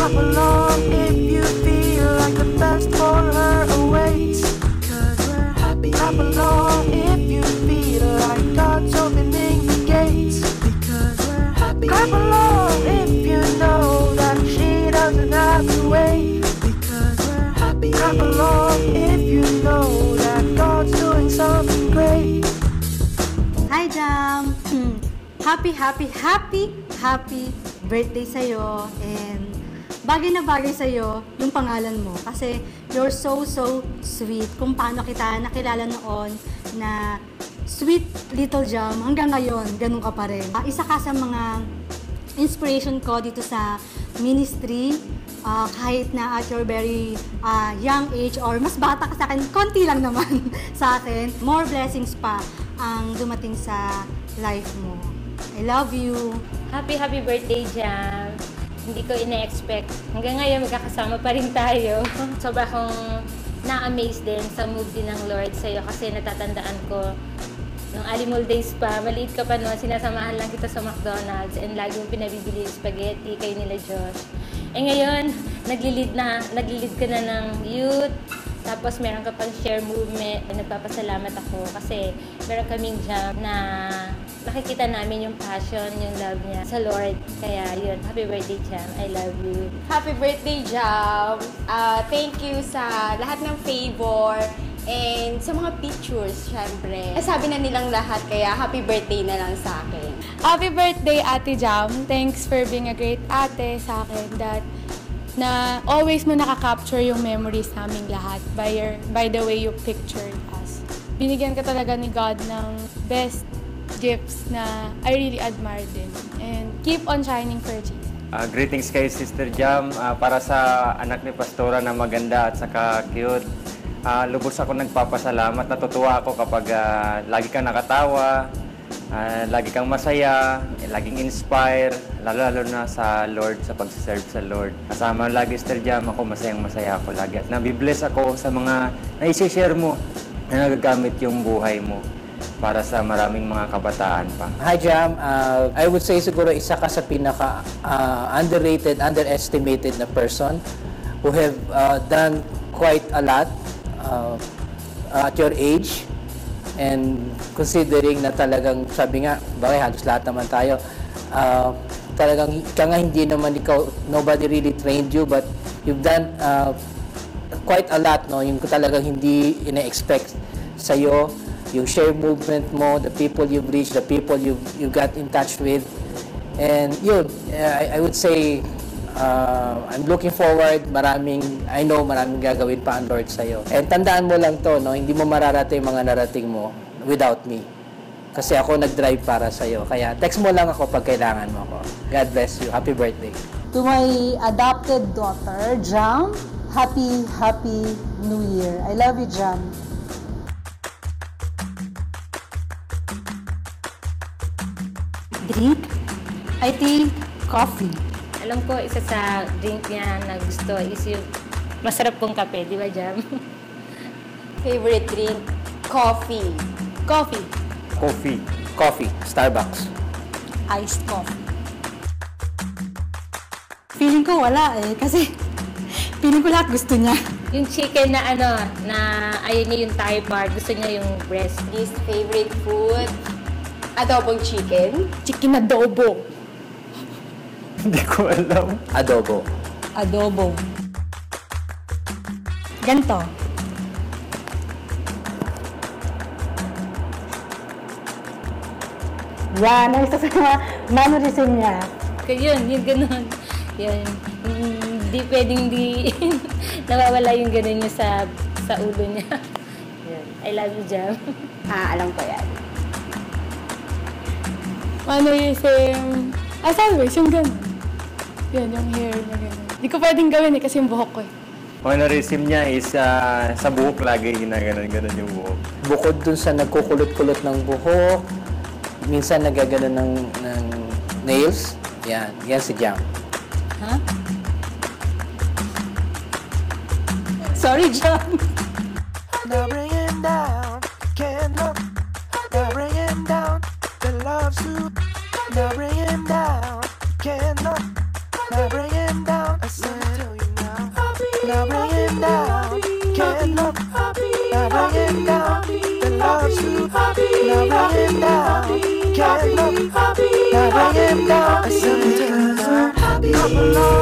Clap along if you feel like the best for her awaits. Cause we're happy. Clap along if you feel like God's opening the gates. Because we're happy. Clap along if you know that she doesn't have to wait. Because we're happy. Clap along if you know that God's doing something great. Hi, Jam! Happy birthday sa'yo. And bagay na bagay sa'yo yung pangalan mo. Kasi you're so sweet. Kung paano kita nakilala noon na sweet little Jam, hanggang ngayon, ganun ka pa rin. Isa ka sa mga inspiration ko dito sa ministry. Kahit na at your very young age or mas bata ka sa akin, konti lang naman sa akin. More blessings pa ang dumating sa life mo. I love you. Happy birthday, Jam. Hindi ko ina-expect. Hanggang ngayon, magkakasama pa rin tayo. Sobra akong na-amaze din sa move din ng Lord sa'yo kasi natatandaan ko nung Alimol days pa, maliit ka pa noon, sinasamahan lang kita sa McDonald's and lagi mong pinabibili yung spaghetti kayo nila Josh. Eh ngayon, naglilid ka na ng youth, tapos meron ka pang share movement. Nagpapasalamat ako kasi meron kaming Jam na nakikita namin yung passion, yung love niya sa Lord. Kaya yun, happy birthday, Jam. I love you. Happy birthday, Jam! Thank you sa lahat ng favor and sa mga pictures, syempre. Sabi na nilang lahat, kaya happy birthday na lang sa akin. Happy birthday, Ate Jam. Thanks for being a great ate sa akin that na always mo nakaka-capture yung memories naming lahat by the way you pictured us. Binigyan ka talaga ni God ng best gifts na I really admire din. And keep on shining for Jesus. Greetings kay Sister Jam. Para sa anak ni Pastora na maganda at saka cute. Lubos ako nagpapasalamat. Natutuwa ako kapag lagi kang nakatawa, lagi kang masaya, laging inspire, lalo na sa Lord, sa pag-serve sa Lord. Kasama lagi, Sister Jam, ako masayang-masaya ako lagi. At nabibless ako sa mga na-share mo na nagagamit yung buhay mo para sa maraming mga kabataan pa. Hi, Jam. I would say siguro isa ka sa pinaka underrated, underestimated na person who have done quite a lot at your age. And considering na talagang, sabi nga, bakit halos lahat naman tayo, talagang nga hindi naman ikaw, nobody really trained you, but you've done quite a lot, no? Yung talagang hindi ina-expect sa'yo, yung share movement mo, the people you've reached, the people you got in touch with. And yun, I would say, I'm looking forward, I know maraming gagawin pa ang Lord sa'yo. And tandaan mo lang to, no? Hindi mo mararating mga narating mo without me. Kasi ako nag-drive para sa'yo. Kaya text mo lang ako pag kailangan mo ako. God bless you. Happy birthday. To my adopted daughter, Jam, happy New Year. I love you, Jam. Drink? I think coffee. Alam ko, isa sa drink niya na gusto is yung masarap pong kape, di ba, Jam? Favorite drink? Coffee. Coffee. Coffee. Starbucks. Iced coffee. Feeling ko wala kasi feeling ko lahat gusto niya. Yung chicken na na ayaw niya yung Thai part, gusto niya yung breast. Least favorite food? Adobong chicken? Chicken adobo. Hindi ko alam. Adobo. Ganto. Yan, ang isa sa mga mannerism niya. Kaya yun ganun. Yun. Hindi pwedeng nawawala yung ganun niya sa ulo niya. Yun. I love you, Jam. Alam ko yan. Mannerism, as always, yung gano'n. Yan, yung hair na gano'n. Hindi ko pwedeng gawin kasi yung buhok ko Mannerism niya is sa buhok lagi ginaganon yung buhok. Bukod dun sa nagkukulot-kulot ng buhok, minsan nagagano ng nails. Yan si Jam. Huh? Sorry, Jam. Now bring him down, cannot. Now bring him down, the love suit. Now bring him down, cannot. Now bring him down. I said, now bring him down. Can't look. Now bring him down. The love's you. Now bring him down. Can't look. Now bring him down. I said, because we're happy.